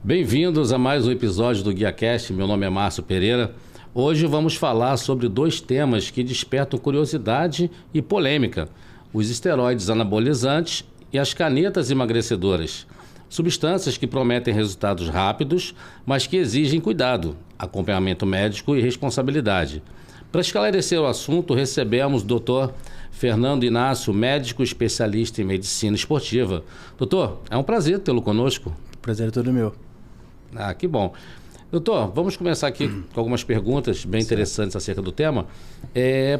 Bem-vindos a mais um episódio do GuiaCast. Meu nome é Márcio Pereira. Hoje vamos falar sobre dois temas que despertam curiosidade e polêmica: os esteroides anabolizantes e as canetas emagrecedoras. Substâncias que prometem resultados rápidos, mas que exigem cuidado, acompanhamento médico e responsabilidade. Para esclarecer o assunto, recebemos o Dr. Fernando Inácio, médico especialista em medicina esportiva. Doutor, é um prazer tê-lo conosco. O prazer é todo meu. Ah, que bom. Doutor, vamos começar aqui com algumas perguntas bem interessantes acerca do tema.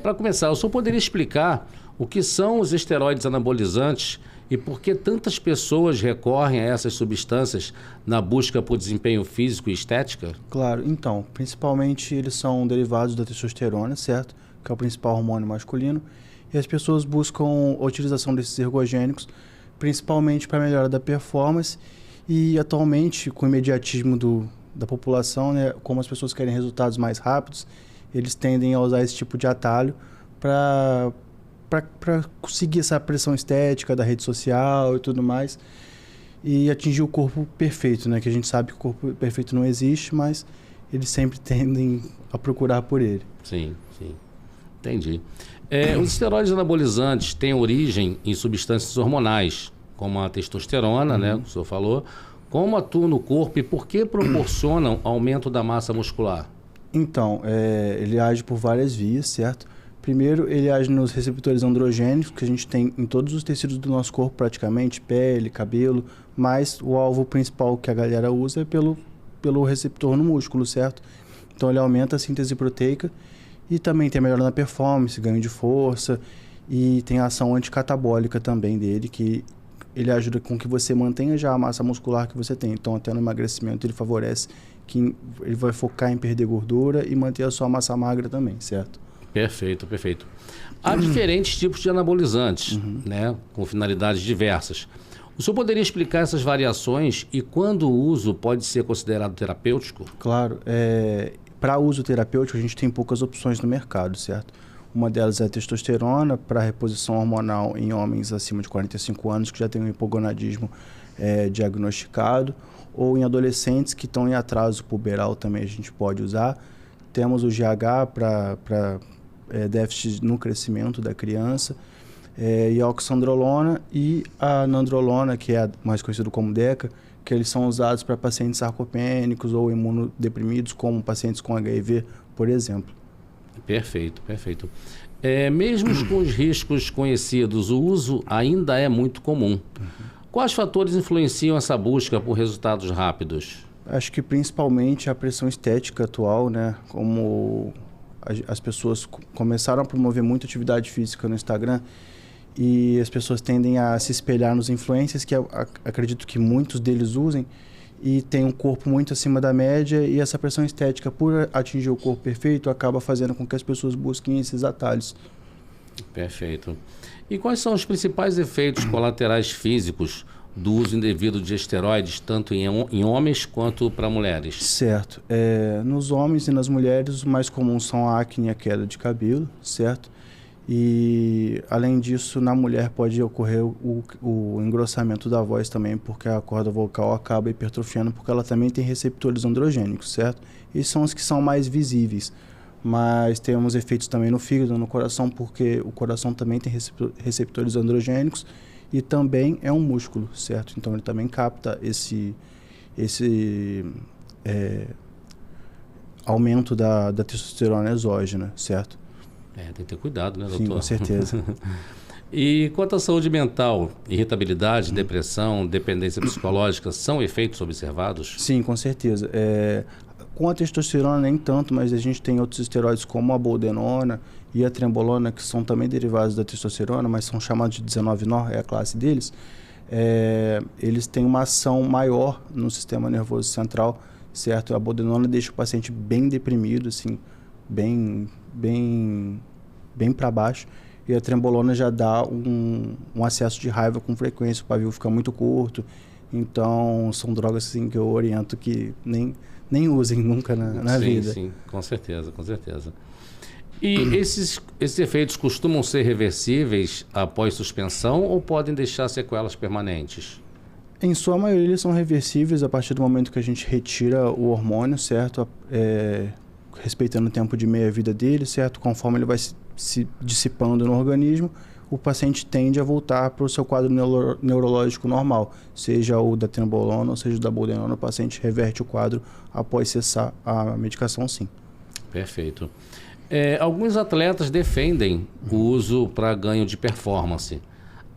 Para começar, o senhor poderia explicar o que são os esteroides anabolizantes e por que tantas pessoas recorrem a essas substâncias na busca por desempenho físico e estética? Claro, então, principalmente eles são derivados da testosterona, certo? Que é o principal hormônio masculino. E as pessoas buscam a utilização desses ergogênicos principalmente para melhora da performance. E atualmente, com o imediatismo da população, né, como as pessoas querem resultados mais rápidos, eles tendem a usar esse tipo de atalho para conseguir essa pressão estética da rede social e tudo mais, e atingir o corpo perfeito, né? Que a gente sabe que o corpo perfeito não existe, mas eles sempre tendem a procurar por ele. Sim, sim. Entendi. Os esteroides anabolizantes têm origem em substâncias hormonais, como a testosterona, né, que o senhor falou. Como atuam no corpo e por que proporcionam aumento da massa muscular? Então, ele age por várias vias, certo? Primeiro, ele age nos receptores androgênicos, que a gente tem em todos os tecidos do nosso corpo, praticamente, pele, cabelo, mas o alvo principal que a galera usa é pelo receptor no músculo, certo? Então, ele aumenta a síntese proteica e também tem a melhora na performance, ganho de força, e tem a ação anticatabólica também dele, que ele ajuda com que você mantenha já a massa muscular que você tem. Então, até no emagrecimento, ele favorece que ele vai focar em perder gordura e manter a sua massa magra também, certo? Perfeito, perfeito. Há diferentes tipos de anabolizantes, né, com finalidades diversas. O senhor poderia explicar essas variações e quando o uso pode ser considerado terapêutico? Claro. Para uso terapêutico, a gente tem poucas opções no mercado, certo? Uma delas é a testosterona, para reposição hormonal em homens acima de 45 anos que já têm um hipogonadismo diagnosticado, ou em adolescentes que estão em atraso puberal também a gente pode usar. Temos o GH para déficit no crescimento da criança, e a oxandrolona e a nandrolona, que é mais conhecido como DECA, que eles são usados para pacientes sarcopênicos ou imunodeprimidos, como pacientes com HIV, por exemplo. Perfeito, perfeito. Mesmo com os riscos conhecidos, o uso ainda é muito comum. Quais fatores influenciam essa busca por resultados rápidos? Acho que principalmente a pressão estética atual, né? Como as pessoas começaram a promover muita atividade física no Instagram e as pessoas tendem a se espelhar nos influencers, que acredito que muitos deles usem, e tem um corpo muito acima da média, e essa pressão estética por atingir o corpo perfeito acaba fazendo com que as pessoas busquem esses atalhos. Perfeito. E quais são os principais efeitos colaterais físicos do uso indevido de esteroides, tanto em homens quanto para mulheres? Certo. Nos homens e nas mulheres, os mais comuns são a acne e a queda de cabelo, certo? E, além disso, na mulher pode ocorrer o engrossamento da voz também, porque a corda vocal acaba hipertrofiando, porque ela também tem receptores androgênicos, certo? Esses são os que são mais visíveis. Mas temos efeitos também no fígado, no coração, porque o coração também tem receptores androgênicos e também é um músculo, certo? Então ele também capta esse aumento da testosterona exógena, certo? Tem que ter cuidado, né, doutor? Sim, com certeza. E quanto à saúde mental, irritabilidade, depressão, dependência psicológica, são efeitos observados? Sim, com certeza. Com a testosterona nem tanto, mas a gente tem outros esteroides como a boldenona e a trembolona, que são também derivados da testosterona, mas são chamados de 19-nor, é a classe deles. Eles têm uma ação maior no sistema nervoso central, certo? A boldenona deixa o paciente bem deprimido, assim, bem para baixo, e a trembolona já dá um acesso de raiva com frequência, o pavio fica muito curto. Então são drogas assim que eu oriento que nem usem nunca na vida. Sim, com certeza, com certeza. E esses efeitos costumam ser reversíveis após suspensão ou podem deixar sequelas permanentes? Em sua maioria, eles são reversíveis a partir do momento que a gente retira o hormônio, certo? Respeitando o tempo de meia-vida dele, certo? Conforme ele vai se dissipando no organismo, o paciente tende a voltar para o seu quadro neurológico normal, seja o da trembolona ou seja o da boldenona, o paciente reverte o quadro após cessar a medicação, sim. Perfeito. Alguns atletas defendem o uso para ganho de performance.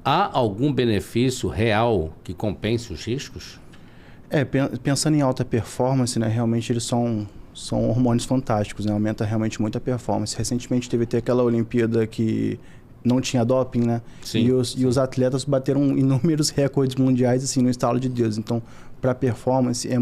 Há algum benefício real que compense os riscos? Pensando em alta performance, né, realmente eles são hormônios fantásticos, né, aumenta realmente muito a performance. Recentemente teve até aquela Olimpíada que não tinha doping, né? Sim, e os atletas bateram inúmeros recordes mundiais assim no estalo de Deus. Então, para performance é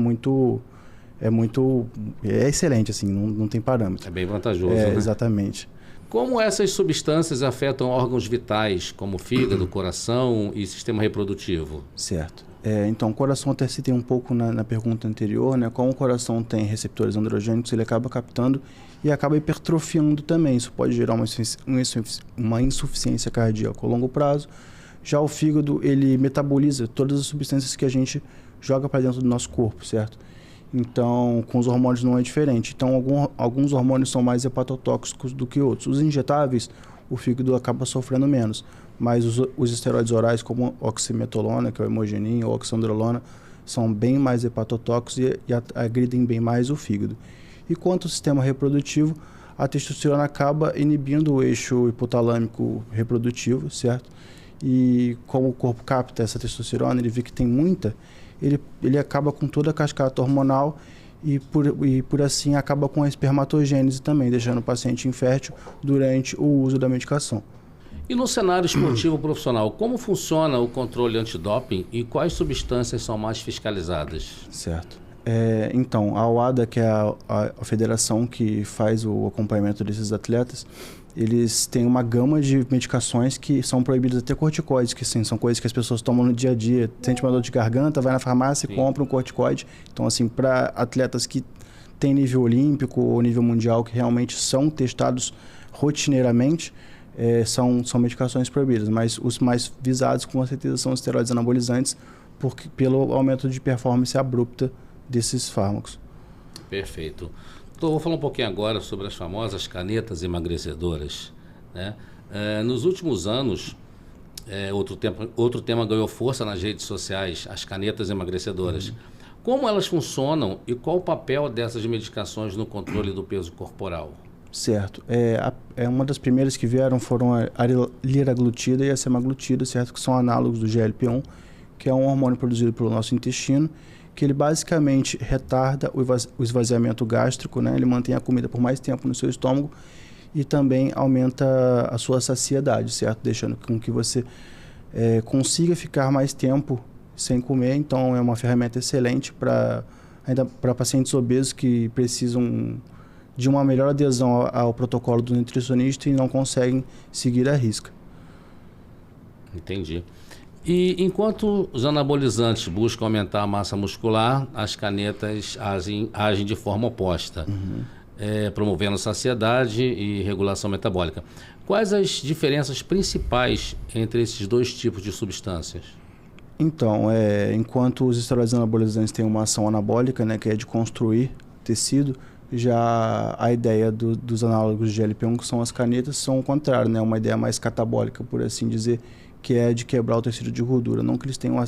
excelente assim, não tem parâmetro. É bem vantajoso, né? Exatamente. Como essas substâncias afetam órgãos vitais, como fígado, coração e sistema reprodutivo? Certo. Então, o coração, até citei um pouco na pergunta anterior, né? Como o coração tem receptores androgênicos, ele acaba captando e acaba hipertrofiando também. Isso pode gerar uma insuficiência cardíaca a longo prazo. Já o fígado, ele metaboliza todas as substâncias que a gente joga para dentro do nosso corpo, certo? Então, com os hormônios não é diferente. Então, alguns hormônios são mais hepatotóxicos do que outros. Os injetáveis, o fígado acaba sofrendo menos. Mas os esteroides orais, como oximetolona, que é o hemogenin, ou oxandrolona, são bem mais hepatotóxicos e agridem bem mais o fígado. E quanto ao sistema reprodutivo, a testosterona acaba inibindo o eixo hipotalâmico reprodutivo, certo? E como o corpo capta essa testosterona, ele vê que tem muita, ele acaba com toda a cascata hormonal e por assim acaba com a espermatogênese também, deixando o paciente infértil durante o uso da medicação. E no cenário esportivo profissional, como funciona o controle antidoping e quais substâncias são mais fiscalizadas? Certo. Então, a OADA, que é a federação que faz o acompanhamento desses atletas, eles têm uma gama de medicações que são proibidas, até corticoides, que sim, são coisas que as pessoas tomam no dia a dia. Sente uma dor de garganta, vai na farmácia e compra um corticoide. Então, assim, para atletas que têm nível olímpico ou nível mundial, que realmente são testados rotineiramente, são medicações proibidas. Mas os mais visados, com certeza, são os esteroides anabolizantes, pelo aumento de performance abrupta desses fármacos. Perfeito. Então, vou falar um pouquinho agora sobre as famosas canetas emagrecedoras, né? Nos últimos anos, outro tema ganhou força nas redes sociais, as canetas emagrecedoras. Como elas funcionam e qual o papel dessas medicações no controle do peso corporal? Certo. Uma das primeiras que vieram foram a liraglutida e a semaglutida, certo? Que são análogos do GLP-1, que é um hormônio produzido pelo nosso intestino, que ele basicamente retarda o esvaziamento gástrico, né? Ele mantém a comida por mais tempo no seu estômago e também aumenta a sua saciedade, certo? Deixando com que você consiga ficar mais tempo sem comer. Então, é uma ferramenta excelente ainda para pacientes obesos que precisam de uma melhor adesão ao protocolo do nutricionista e não conseguem seguir à risca. Entendi. E enquanto os anabolizantes buscam aumentar a massa muscular, as canetas agem de forma oposta, promovendo saciedade e regulação metabólica. Quais as diferenças principais entre esses dois tipos de substâncias? Então, enquanto os esteroides anabolizantes têm uma ação anabólica, né, que é de construir tecido, já a ideia dos análogos de GLP-1, que são as canetas, são o contrário, né, uma ideia mais catabólica, por assim dizer, que é de quebrar o tecido de gordura. Não que eles tenham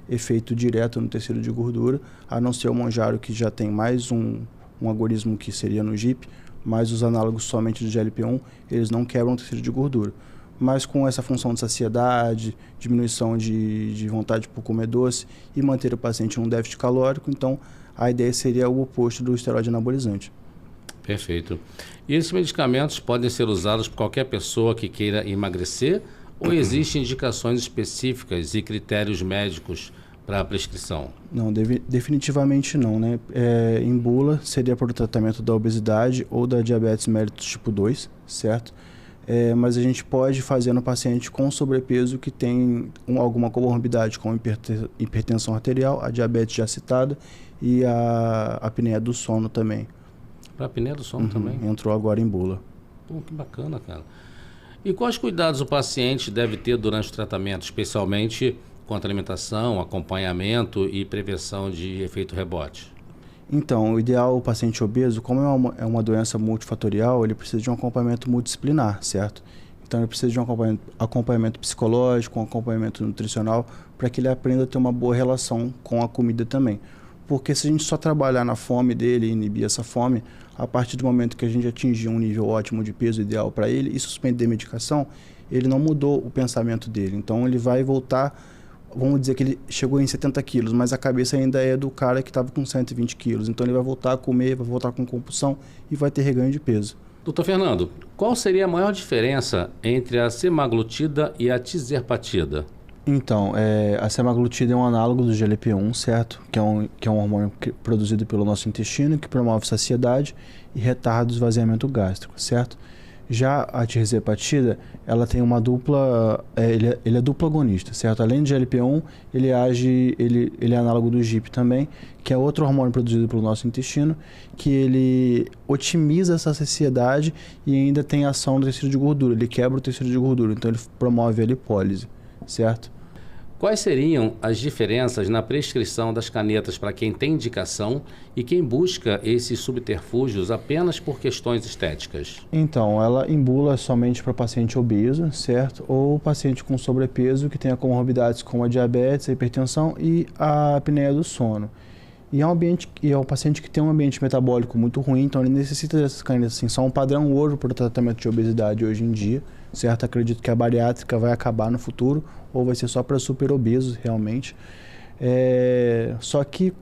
efeito direto no tecido de gordura, a não ser o Mounjaro, que já tem mais um agonismo que seria no GIP, mas os análogos somente do GLP-1, eles não quebram o tecido de gordura. Mas com essa função de saciedade, diminuição de vontade por comer doce e manter o paciente em um déficit calórico, então a ideia seria o oposto do esteroide anabolizante. Perfeito. E esses medicamentos podem ser usados por qualquer pessoa que queira emagrecer ou existem indicações específicas e critérios médicos para a prescrição? Não, definitivamente não, né? Em bula seria para o tratamento da obesidade ou da diabetes mellitus tipo 2, certo? Mas a gente pode fazer no paciente com sobrepeso que tem alguma comorbidade, como hipertensão arterial, a diabetes já citada e a apneia do sono também. Para a apneia do sono também? Entrou agora em bula. Pô, que bacana, cara. E quais cuidados o paciente deve ter durante o tratamento, especialmente quanto à alimentação, acompanhamento e prevenção de efeito rebote? Então, o ideal, o paciente obeso, como é uma doença multifatorial, ele precisa de um acompanhamento multidisciplinar, certo? Então, ele precisa de um acompanhamento psicológico, um acompanhamento nutricional, para que ele aprenda a ter uma boa relação com a comida também. Porque se a gente só trabalhar na fome dele e inibir essa fome, a partir do momento que a gente atingir um nível ótimo de peso ideal para ele e suspender a medicação, ele não mudou o pensamento dele. Então, ele vai voltar. Vamos dizer que ele chegou em 70 quilos, mas a cabeça ainda é do cara que estava com 120 quilos. Então ele vai voltar a comer, vai voltar com compulsão e vai ter reganho de peso. Doutor Fernando, qual seria a maior diferença entre a semaglutida e a tizerpatida? Então, a semaglutida é um análogo do GLP-1, certo? Que é um hormônio produzido pelo nosso intestino, que promove saciedade e retarda o esvaziamento gástrico, certo? Já a tirzepatida, ela tem uma dupla, ele é duplo agonista, certo? Além do GLP-1, ele é análogo do GIP também, que é outro hormônio produzido pelo nosso intestino, que ele otimiza essa saciedade e ainda tem ação no tecido de gordura, ele quebra o tecido de gordura, então ele promove a lipólise, certo? Quais seriam as diferenças na prescrição das canetas para quem tem indicação e quem busca esses subterfúgios apenas por questões estéticas? Então, ela embula somente para paciente obeso, certo? Ou paciente com sobrepeso que tenha comorbidades como a diabetes, a hipertensão e a apneia do sono. E é um paciente que tem um ambiente metabólico muito ruim, então ele necessita dessas canetas assim. São um padrão ouro para o tratamento de obesidade hoje em dia, certo? Acredito que a bariátrica vai acabar no futuro, ou vai ser só para super obesos realmente. Só que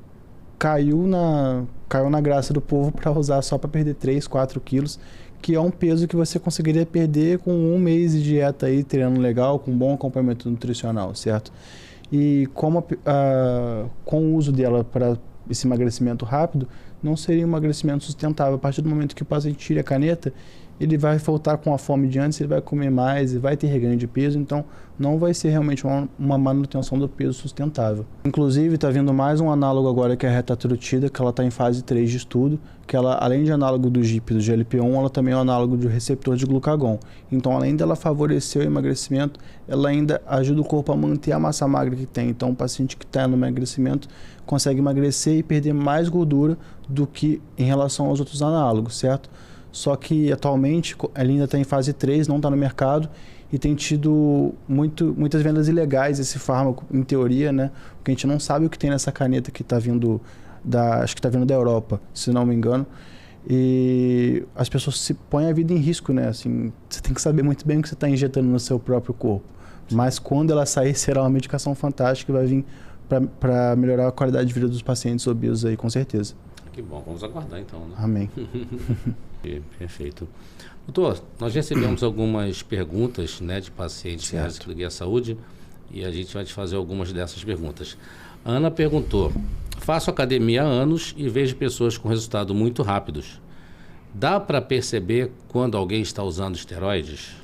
caiu na graça do povo para usar só para perder 3, 4 quilos, que é um peso que você conseguiria perder com um mês de dieta aí, treino legal, com bom acompanhamento nutricional, certo? E com o uso dela para esse emagrecimento rápido, não seria um emagrecimento sustentável. A partir do momento que o paciente tira a caneta, ele vai voltar com a fome de antes, ele vai comer mais e vai ter reganho de peso, então não vai ser realmente uma manutenção do peso sustentável. Inclusive, está vindo mais um análogo agora, que é a retatrutida, que ela está em fase 3 de estudo, que ela, além de análogo do GIP e do GLP-1, ela também é um análogo do receptor de glucagon. Então, além dela favorecer o emagrecimento, ela ainda ajuda o corpo a manter a massa magra que tem. Então, o paciente que está no emagrecimento consegue emagrecer e perder mais gordura do que em relação aos outros análogos, certo? Só que atualmente ela ainda está em fase 3, não está no mercado e tem tido muitas vendas ilegais desse fármaco, em teoria, né? Porque a gente não sabe o que tem nessa caneta que está vindo acho que está vindo da Europa, se não me engano. E as pessoas se põem a vida em risco, né? Assim, você tem que saber muito bem o que você está injetando no seu próprio corpo. Mas quando ela sair, será uma medicação fantástica que vai vir para melhorar a qualidade de vida dos pacientes obesos aí, com certeza. Que bom, vamos aguardar então, né? Amém. Perfeito. Doutor, nós recebemos algumas perguntas, né, de pacientes do Guia Saúde e a gente vai te fazer algumas dessas perguntas. A Ana perguntou: faço academia há anos e vejo pessoas com resultados muito rápidos. Dá para perceber quando alguém está usando esteroides?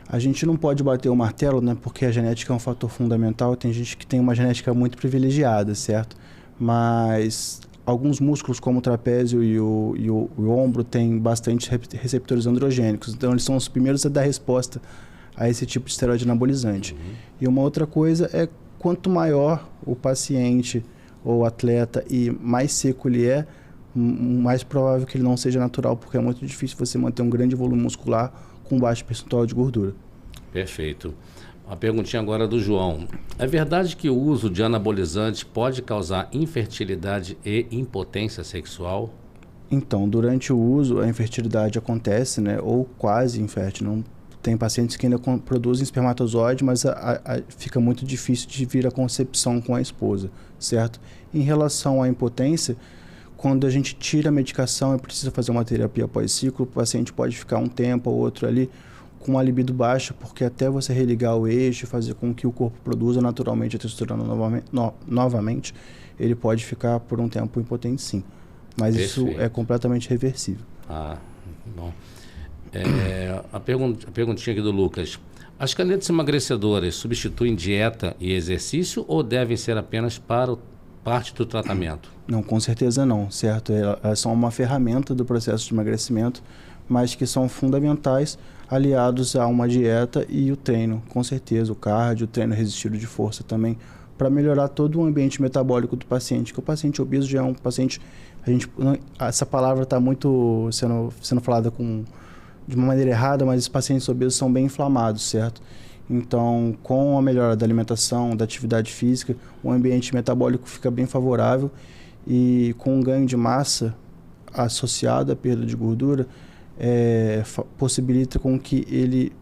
A gente não pode bater o martelo, né, porque a genética é um fator fundamental. Tem gente que tem uma genética muito privilegiada, certo? Mas alguns músculos, como o trapézio e o ombro, têm bastante receptores androgênicos. Então, eles são os primeiros a dar resposta a esse tipo de esteroide anabolizante. E uma outra coisa é, quanto maior o paciente ou atleta e mais seco ele é, mais provável que ele não seja natural, porque é muito difícil você manter um grande volume muscular com baixo percentual de gordura. Perfeito. Uma perguntinha agora do João. É verdade que o uso de anabolizante pode causar infertilidade e impotência sexual? Então, durante o uso, a infertilidade acontece, né? Ou quase infértil. Não, tem pacientes que ainda produzem espermatozoide, mas fica muito difícil de vir a concepção com a esposa, certo? Em relação à impotência, quando a gente tira a medicação e precisa fazer uma terapia pós-ciclo, o paciente pode ficar um tempo ou outro ali com uma libido baixa, porque até você religar o eixo e fazer com que o corpo produza naturalmente a testosterona novamente, ele pode ficar por um tempo impotente, sim. Mas Perfeito. Isso é completamente reversível. Ah, bom. A perguntinha aqui do Lucas. As canetas emagrecedoras substituem dieta e exercício ou devem ser apenas para parte do tratamento? Não, com certeza não, certo? Elas são uma ferramenta do processo de emagrecimento, mas que são fundamentais aliados a uma dieta e o treino, com certeza, o cardio, o treino resistido de força também para melhorar todo o ambiente metabólico do paciente, que o paciente obeso já é um paciente, essa palavra está muito sendo falada de uma maneira errada, mas os pacientes obesos são bem inflamados, certo? Então, com a melhora da alimentação, da atividade física, o ambiente metabólico fica bem favorável e com o ganho de massa associado à perda de gordura, possibilita com que ele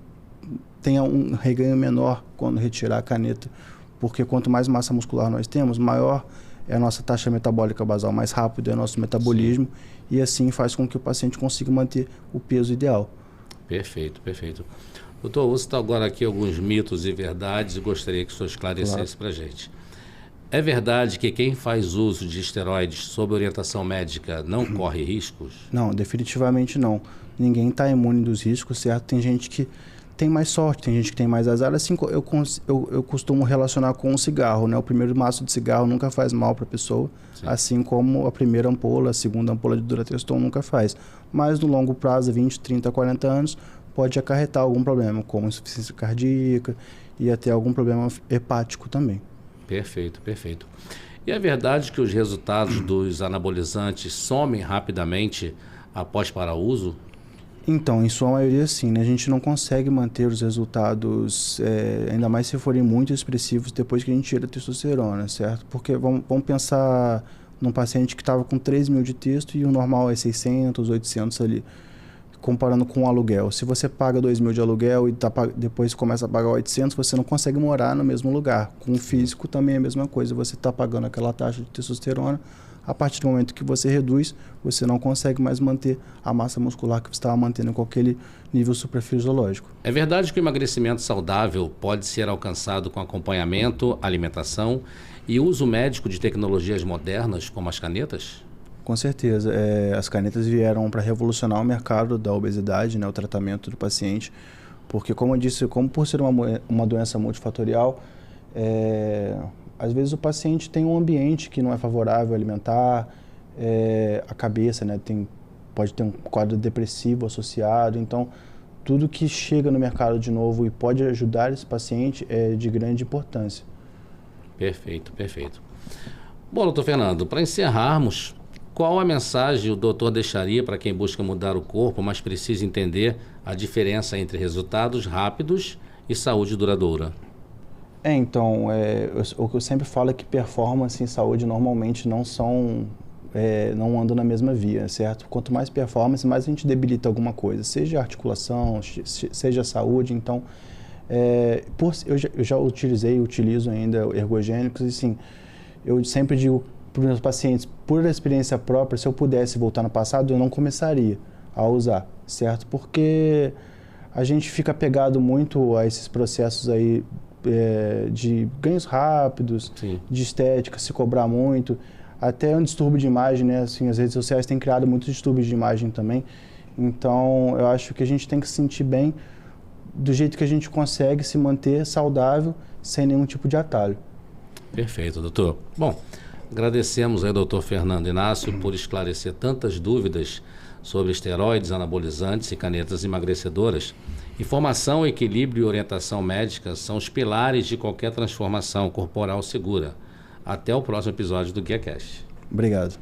tenha um reganho menor quando retirar a caneta, porque quanto mais massa muscular nós temos, maior é a nossa taxa metabólica basal, mais rápido é o nosso metabolismo. Sim. E assim faz com que o paciente consiga manter o peso ideal. Perfeito, perfeito. Doutor, você está agora aqui alguns mitos e verdades e gostaria que o senhor esclarecesse para a gente. É verdade que quem faz uso de esteroides sob orientação médica não corre riscos? Não, definitivamente não. Ninguém está imune dos riscos, certo? Tem gente que tem mais sorte, tem gente que tem mais azar. Assim, eu costumo relacionar com o cigarro, né? O primeiro maço de cigarro nunca faz mal para a pessoa, sim, assim como a primeira ampola, a segunda ampola de Durateston nunca faz. Mas no longo prazo, 20, 30, 40 anos, pode acarretar algum problema, como insuficiência cardíaca e até algum problema hepático também. Perfeito, perfeito. E é verdade que os resultados dos anabolizantes somem rapidamente após para uso? Então, em sua maioria sim, né? A gente não consegue manter os resultados, ainda mais se forem muito expressivos depois que a gente tira a testosterona, certo? Porque vamos pensar num paciente que estava com 3.000 de testo e o normal é 600, 800 ali, comparando com o aluguel. Se você paga 2.000 de aluguel e depois começa a pagar 800, você não consegue morar no mesmo lugar. Com o físico também é a mesma coisa, você está pagando aquela taxa de testosterona. A partir do momento que você reduz, você não consegue mais manter a massa muscular que você estava mantendo com aquele nível suprafisiológico. É verdade que o emagrecimento saudável pode ser alcançado com acompanhamento, alimentação e uso médico de tecnologias modernas, como as canetas? Com certeza. As canetas vieram para revolucionar o mercado da obesidade, né, o tratamento do paciente, porque, como eu disse, como por ser uma doença multifatorial, às vezes o paciente tem um ambiente que não é favorável alimentar, a cabeça, né, pode ter um quadro depressivo associado. Então, tudo que chega no mercado de novo e pode ajudar esse paciente é de grande importância. Perfeito, perfeito. Bom, doutor Fernando, para encerrarmos, qual a mensagem o doutor deixaria para quem busca mudar o corpo, mas precisa entender a diferença entre resultados rápidos e saúde duradoura? Então, o que eu sempre falo é que performance e saúde normalmente não andam na mesma via, certo? Quanto mais performance, mais a gente debilita alguma coisa, seja articulação, seja saúde. Então, eu já utilizo ainda ergogênicos e sim, eu sempre digo para os meus pacientes, por experiência própria, se eu pudesse voltar no passado, eu não começaria a usar, certo? Porque a gente fica apegado muito a esses processos aí de ganhos rápidos, sim, de estética, se cobrar muito, até um distúrbio de imagem, né? Assim, as redes sociais têm criado muitos distúrbios de imagem também. Então, eu acho que a gente tem que se sentir bem do jeito que a gente consegue se manter saudável, sem nenhum tipo de atalho. Perfeito, doutor. Bom, agradecemos ao doutor Fernando Inácio por esclarecer tantas dúvidas sobre esteroides, anabolizantes e canetas emagrecedoras. Informação, equilíbrio e orientação médica são os pilares de qualquer transformação corporal segura. Até o próximo episódio do GuiaCast. Obrigado.